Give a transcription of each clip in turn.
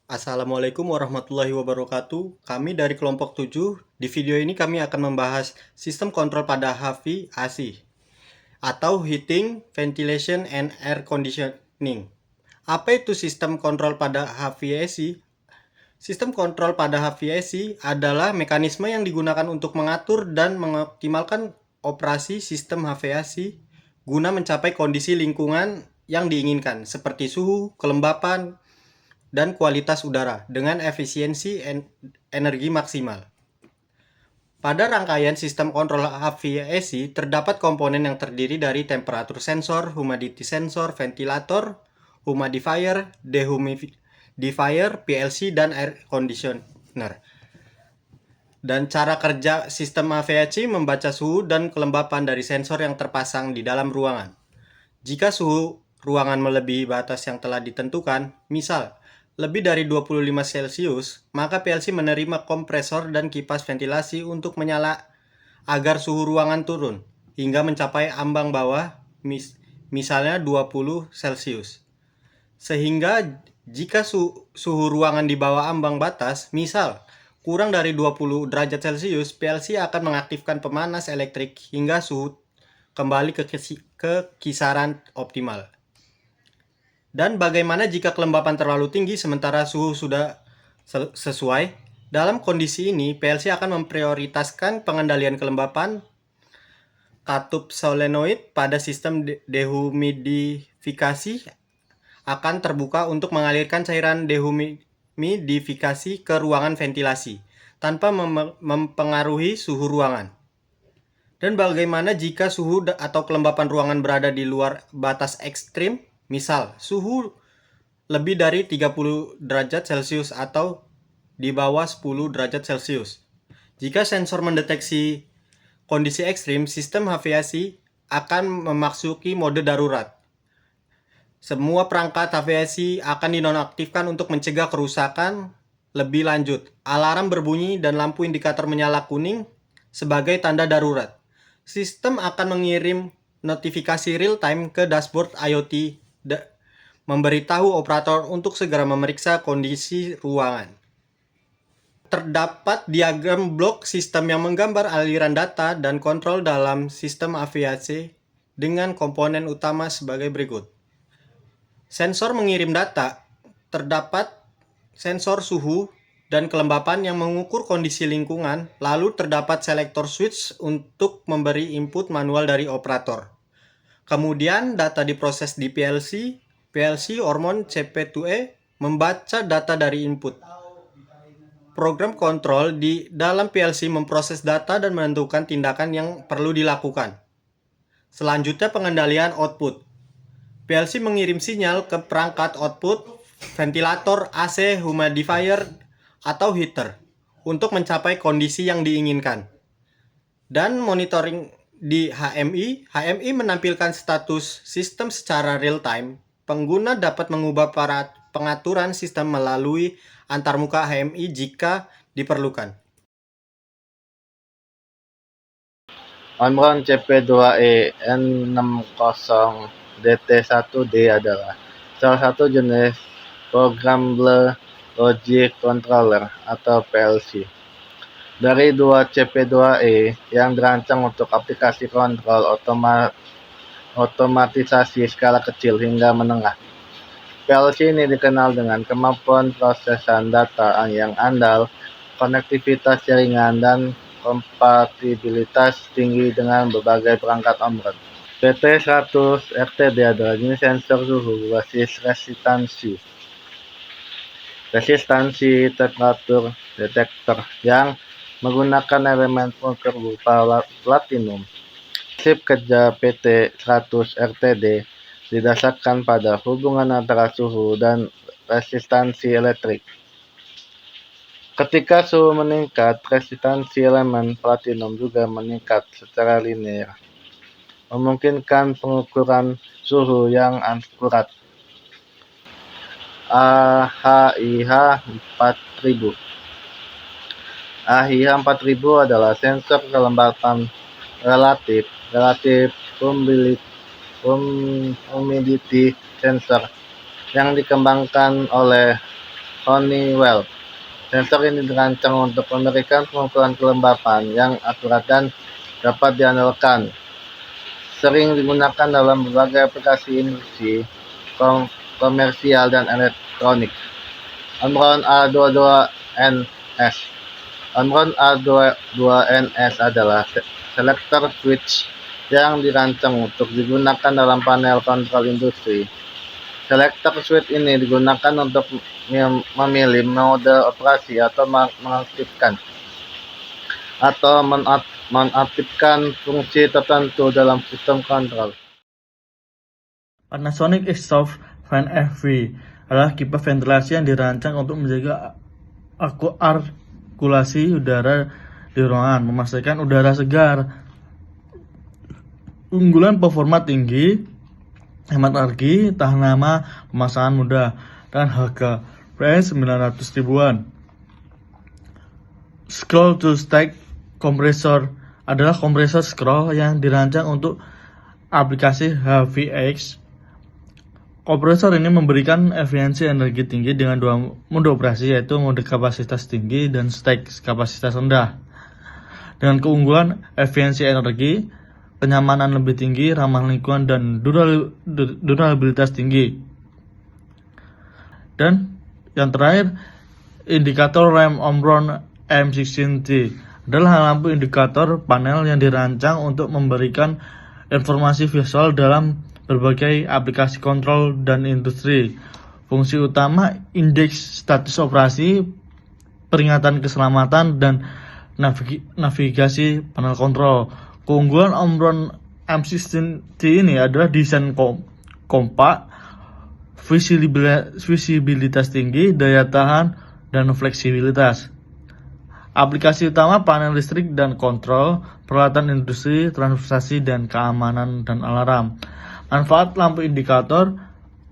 Assalamualaikum warahmatullahi wabarakatuh. Kami dari kelompok 7. Di video ini kami akan membahas sistem kontrol pada HVAC AC atau Heating, Ventilation, and Air Conditioning. Apa itu sistem kontrol pada HVAC? Sistem kontrol pada HVAC adalah mekanisme yang digunakan untuk mengatur dan mengoptimalkan operasi sistem HVAC guna mencapai kondisi lingkungan yang diinginkan seperti suhu, kelembapan, dan kualitas udara dengan efisiensi energi maksimal. Pada rangkaian sistem kontrol HVAC terdapat komponen yang terdiri dari temperatur sensor, humidity sensor, ventilator, humidifier, dehumidifier, PLC, dan air conditioner. Dan cara kerja sistem HVAC membaca suhu dan kelembapan dari sensor yang terpasang di dalam ruangan. Jika suhu ruangan melebihi batas yang telah ditentukan, misal lebih dari 25 Celcius, maka PLC menerima kompresor dan kipas ventilasi untuk menyala agar suhu ruangan turun hingga mencapai ambang bawah, misalnya 20 Celcius. Sehingga jika suhu ruangan di bawah ambang batas, misal kurang dari 20 derajat Celcius, PLC akan mengaktifkan pemanas elektrik hingga suhu kembali ke kisaran optimal. Dan bagaimana jika kelembapan terlalu tinggi sementara suhu sudah sesuai? Dalam kondisi ini, PLC akan memprioritaskan pengendalian kelembapan katup solenoid pada sistem dehumidifikasi akan terbuka untuk mengalirkan cairan dehumidifikasi ke ruangan ventilasi tanpa mempengaruhi suhu ruangan. Dan bagaimana jika suhu atau kelembapan ruangan berada di luar batas ekstrim? Misal, suhu lebih dari 30 derajat Celcius atau di bawah 10 derajat Celcius. Jika sensor mendeteksi kondisi ekstrim, sistem HVAC akan memasuki mode darurat. Semua perangkat HVAC akan dinonaktifkan untuk mencegah kerusakan lebih lanjut. Alarm berbunyi dan lampu indikator menyala kuning sebagai tanda darurat. Sistem akan mengirim notifikasi real-time ke dashboard IoT memberitahu operator untuk segera memeriksa kondisi ruangan. Terdapat diagram blok sistem yang menggambar aliran data dan kontrol dalam sistem HVAC dengan komponen utama sebagai berikut. Sensor mengirim data. Terdapat sensor suhu dan kelembapan yang mengukur kondisi lingkungan, lalu terdapat selektor switch untuk memberi input manual dari operator. Kemudian data diproses di PLC Ormon CP2E membaca data dari input. Program kontrol di dalam PLC memproses data dan menentukan tindakan yang perlu dilakukan. Selanjutnya pengendalian output. PLC mengirim sinyal ke perangkat output, ventilator, AC, humidifier, atau heater untuk mencapai kondisi yang diinginkan. Dan monitoring di HMI menampilkan status sistem secara real-time. Pengguna dapat mengubah pengaturan sistem melalui antarmuka HMI jika diperlukan. Omron CP2E N60DT1D adalah salah satu jenis Programmable Logic Controller atau PLC. Dari dua CP2E yang dirancang untuk aplikasi kontrol otomatisasi skala kecil hingga menengah. PLC ini dikenal dengan kemampuan prosesan data yang andal, konektivitas jaringan, dan kompatibilitas tinggi dengan berbagai perangkat Omron. PT100RTD adalah jenis sensor suhu basis resistansi temperatur detektor yang menggunakan elemen pengukur berupa platinum. Prinsip kerja PT100RTD didasarkan pada hubungan antara suhu dan resistansi elektrik. Ketika suhu meningkat, resistansi elemen platinum juga meningkat secara linear, memungkinkan pengukuran suhu yang akurat. AHIH 4000 AHIH 4000 adalah sensor kelembapan relatif humidity sensor yang dikembangkan oleh Honeywell. Sensor ini dirancang untuk memberikan pengukuran kelembapan yang akurat dan dapat diandalkan. Sering digunakan dalam berbagai aplikasi industri, komersial, dan elektronik. Omron A22NS Omron A22NS adalah selector switch yang dirancang untuk digunakan dalam panel kontrol industri. Selector switch ini digunakan untuk memilih mode operasi atau mengaktifkan atau menaktifkan fungsi tertentu dalam sistem kontrol. Panasonic Exhaust Fan FV adalah kipas ventilasi yang dirancang untuk menjaga sirkulasi udara di ruangan, memastikan udara segar. Unggulan performa tinggi, hemat energi, tahan lama, pemasangan mudah, dan harga price 900 ribuan. Scroll to Stack Compressor adalah kompresor scroll yang dirancang untuk aplikasi HVAC. Kompresor ini memberikan efisiensi energi tinggi dengan dua mode operasi, yaitu mode kapasitas tinggi dan stack kapasitas rendah. Dengan keunggulan efisiensi energi, kenyamanan lebih tinggi, ramah lingkungan, dan durabilitas tinggi. Dan yang terakhir, indikator rem Omron M16T adalah lampu indikator panel yang dirancang untuk memberikan informasi visual dalam berbagai aplikasi kontrol dan industri. Fungsi utama indeks status operasi, peringatan keselamatan, dan navigasi panel kontrol. Keunggulan Omron M16T ini adalah desain kompak, visibilitas tinggi, daya tahan, dan fleksibilitas. Aplikasi utama panel listrik dan kontrol, peralatan industri, transportasi, dan keamanan dan alarm. Manfaat lampu indikator,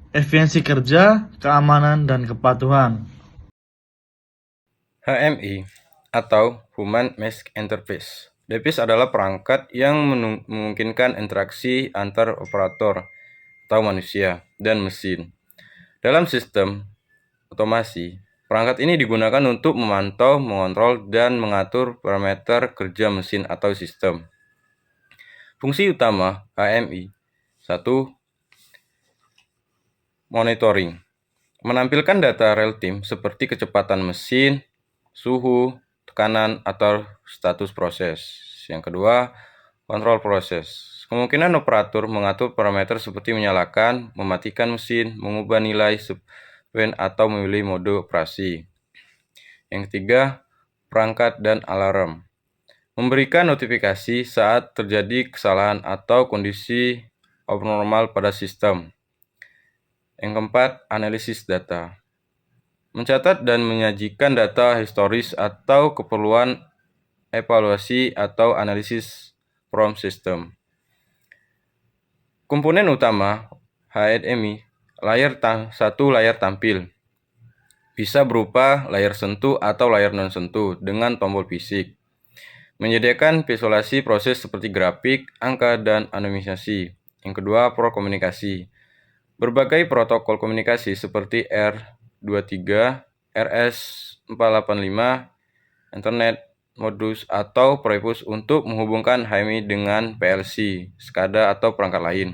efisiensi kerja, keamanan, dan kepatuhan. HMI atau Human Mesh Interface. DPIS adalah perangkat yang memungkinkan interaksi antar operator atau manusia dan mesin. Dalam sistem otomasi, perangkat ini digunakan untuk memantau, mengontrol, dan mengatur parameter kerja mesin atau sistem. Fungsi utama HMI 1. Monitoring. Menampilkan data real time seperti kecepatan mesin, suhu, tekanan, atau status proses. Yang kedua, kontrol proses. Kemungkinan operator mengatur parameter seperti menyalakan, mematikan mesin, mengubah nilai seven, atau memilih mode operasi. Yang ketiga, perangkat dan alarm. Memberikan notifikasi saat terjadi kesalahan atau kondisi abnormal pada sistem. Yang keempat, analisis data. Mencatat dan menyajikan data historis atau keperluan evaluasi atau analisis from system. Komponen utama HMI, satu layar tampil. Bisa berupa layar sentuh atau layar non-sentuh dengan tombol fisik. Menyediakan visualisasi proses seperti grafik, angka, dan animasi. Yang kedua, komunikasi. Berbagai protokol komunikasi seperti R23, RS485, Internet, modus, atau Profibus untuk menghubungkan HMI dengan PLC, SCADA, atau perangkat lain.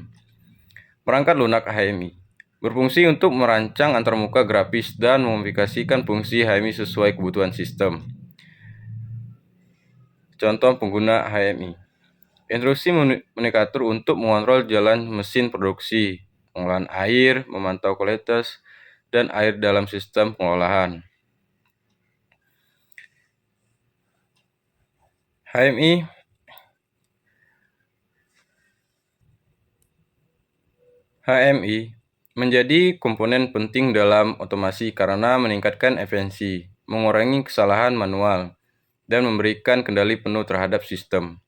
Perangkat lunak HMI berfungsi untuk merancang antarmuka grafis dan memodifikasikan fungsi HMI sesuai kebutuhan sistem. Contoh pengguna HMI. Intrusi komunikator untuk mengontrol jalan mesin produksi, pengolahan air, memantau kualitas dan air dalam sistem pengolahan. HMI menjadi komponen penting dalam otomasi karena meningkatkan efisiensi, mengurangi kesalahan manual, dan memberikan kendali penuh terhadap sistem.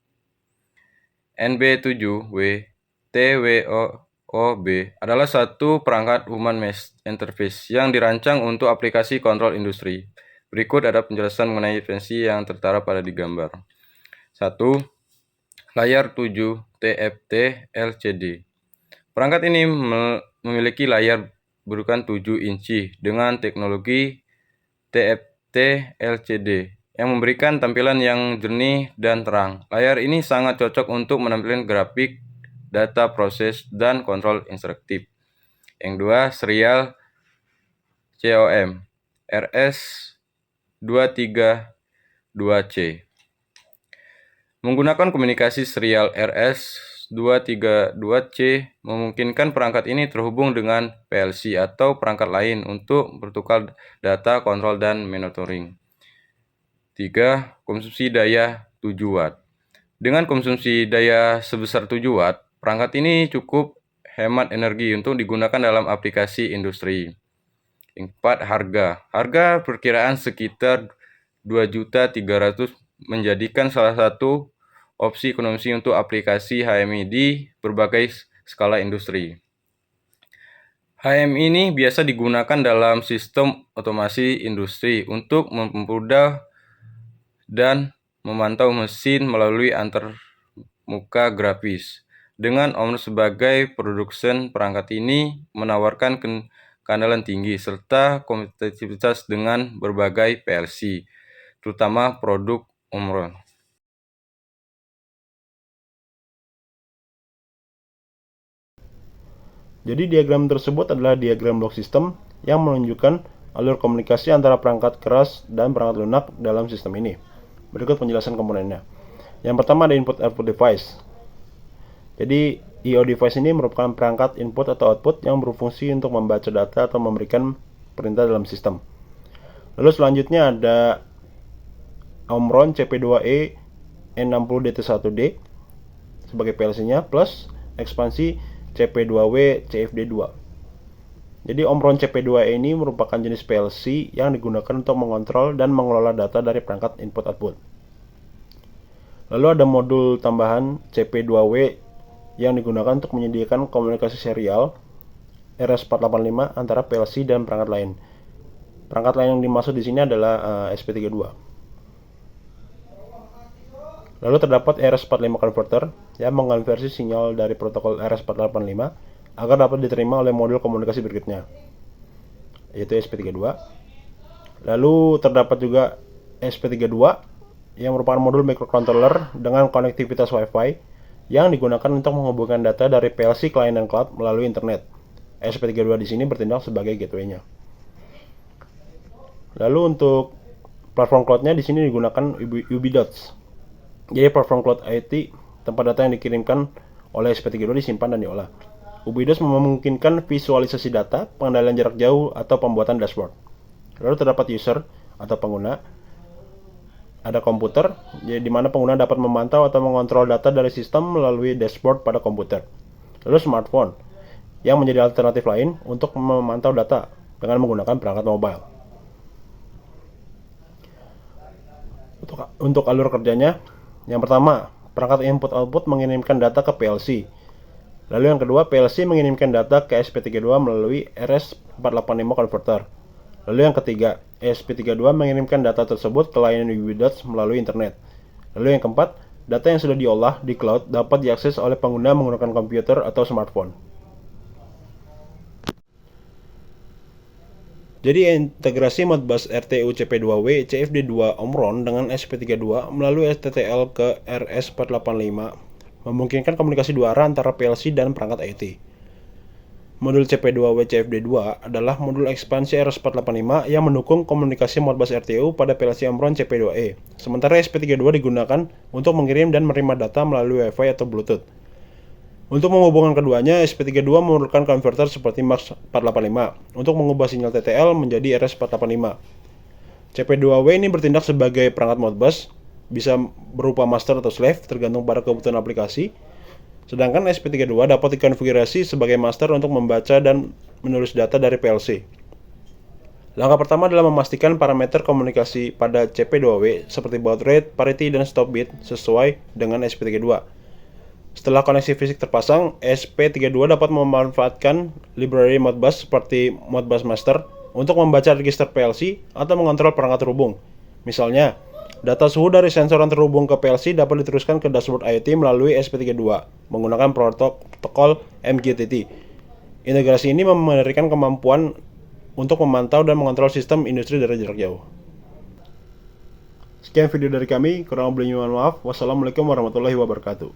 NB7W TWOB adalah satu perangkat Human Mesh Interface yang dirancang untuk aplikasi kontrol industri. Berikut ada penjelasan mengenai efisiensi yang tertera pada di gambar. 1. Layar 7 TFT LCD. Perangkat ini memiliki layar berukuran 7 inci dengan teknologi TFT LCD yang memberikan tampilan yang jernih dan terang. Layar ini sangat cocok untuk menampilkan grafik, data proses, dan kontrol instruktif. Yang kedua, serial COM RS232C. Menggunakan komunikasi serial RS232C memungkinkan perangkat ini terhubung dengan PLC atau perangkat lain untuk bertukar data kontrol dan monitoring. 3. Konsumsi daya 7 Watt. Dengan konsumsi daya sebesar 7 Watt, perangkat ini cukup hemat energi untuk digunakan dalam aplikasi industri. 4. Harga perkiraan sekitar 2.300.000 menjadikan salah satu opsi ekonomi untuk aplikasi HMI di berbagai skala industri. HMI ini biasa digunakan dalam sistem otomasi industri untuk mempermudah dan memantau mesin melalui antarmuka grafis. Dengan Omron sebagai produsen, perangkat ini menawarkan keandalan tinggi serta kompetitivitas dengan berbagai PLC, terutama produk Omron. Jadi diagram tersebut adalah diagram blok sistem yang menunjukkan alur komunikasi antara perangkat keras dan perangkat lunak dalam sistem ini. Berikut penjelasan komponennya. Yang pertama ada input-output device. Jadi I/O device ini merupakan perangkat input atau output yang berfungsi untuk membaca data atau memberikan perintah dalam sistem. Lalu selanjutnya ada Omron CP2E N60DT1D sebagai PLC-nya plus ekspansi CP2W CFD2. Jadi Omron CP2E ini merupakan jenis PLC yang digunakan untuk mengontrol dan mengelola data dari perangkat input-output. Lalu ada modul tambahan CP2W yang digunakan untuk menyediakan komunikasi serial RS485 antara PLC dan perangkat lain. Perangkat lain yang dimaksud di sini adalah SP32. Lalu terdapat RS45 converter yang mengonversi sinyal dari protokol RS485 agar dapat diterima oleh modul komunikasi berikutnya, yaitu SP32. Lalu terdapat juga SP32 yang merupakan modul microcontroller dengan konektivitas Wi-Fi yang digunakan untuk menghubungkan data dari PLC client dan cloud melalui internet. SP32 di sini bertindak sebagai gateway-nya. Lalu untuk platform cloud-nya di sini digunakan UBDOTS. Jadi platform cloud IT, tempat data yang dikirimkan oleh SP32 disimpan dan diolah. UBDOTS memungkinkan visualisasi data, pengendalian jarak jauh, atau pembuatan dashboard. Lalu terdapat user atau pengguna. Ada komputer, di mana pengguna dapat memantau atau mengontrol data dari sistem melalui dashboard pada komputer. Lalu smartphone, yang menjadi alternatif lain untuk memantau data dengan menggunakan perangkat mobile. Untuk alur kerjanya, yang pertama, perangkat input-output mengirimkan data ke PLC. Lalu yang kedua, PLC mengirimkan data ke SP32 melalui RS485 converter. Lalu yang ketiga, SP32 mengirimkan data tersebut ke layanan UBDOTS melalui internet. Lalu yang keempat, data yang sudah diolah di cloud dapat diakses oleh pengguna menggunakan komputer atau smartphone. Jadi integrasi Modbus RTU CP2W CFD2 Omron dengan SP32 melalui STTL ke RS485 memungkinkan komunikasi dua arah antara PLC dan perangkat IT. Modul CP2W CFD2 adalah modul ekspansi RS485 yang mendukung komunikasi Modbus RTU pada PLC Omron CP2E. Sementara SP32 digunakan untuk mengirim dan menerima data melalui Wi-Fi atau Bluetooth. Untuk menghubungkan keduanya, SP32 memerlukan konverter seperti MUX485 untuk mengubah sinyal TTL menjadi RS485. CP2W ini bertindak sebagai perangkat Modbus, bisa berupa master atau slave tergantung pada kebutuhan aplikasi. Sedangkan SP32 dapat dikonfigurasi sebagai master untuk membaca dan menulis data dari PLC. Langkah pertama adalah memastikan parameter komunikasi pada CP2W seperti baud rate, parity, dan stop bit sesuai dengan SP32. Setelah koneksi fisik terpasang, SP32 dapat memanfaatkan library Modbus seperti Modbus Master untuk membaca register PLC atau mengontrol perangkat terhubung. Misalnya, data suhu dari sensor yang terhubung ke PLC dapat diteruskan ke dashboard IoT melalui SP32 menggunakan protokol MQTT. Integrasi ini memberikan kemampuan untuk memantau dan mengontrol sistem industri dari jarak jauh. Sekian video dari kami, kurang lebihnya mohon maaf. Wassalamualaikum warahmatullahi wabarakatuh.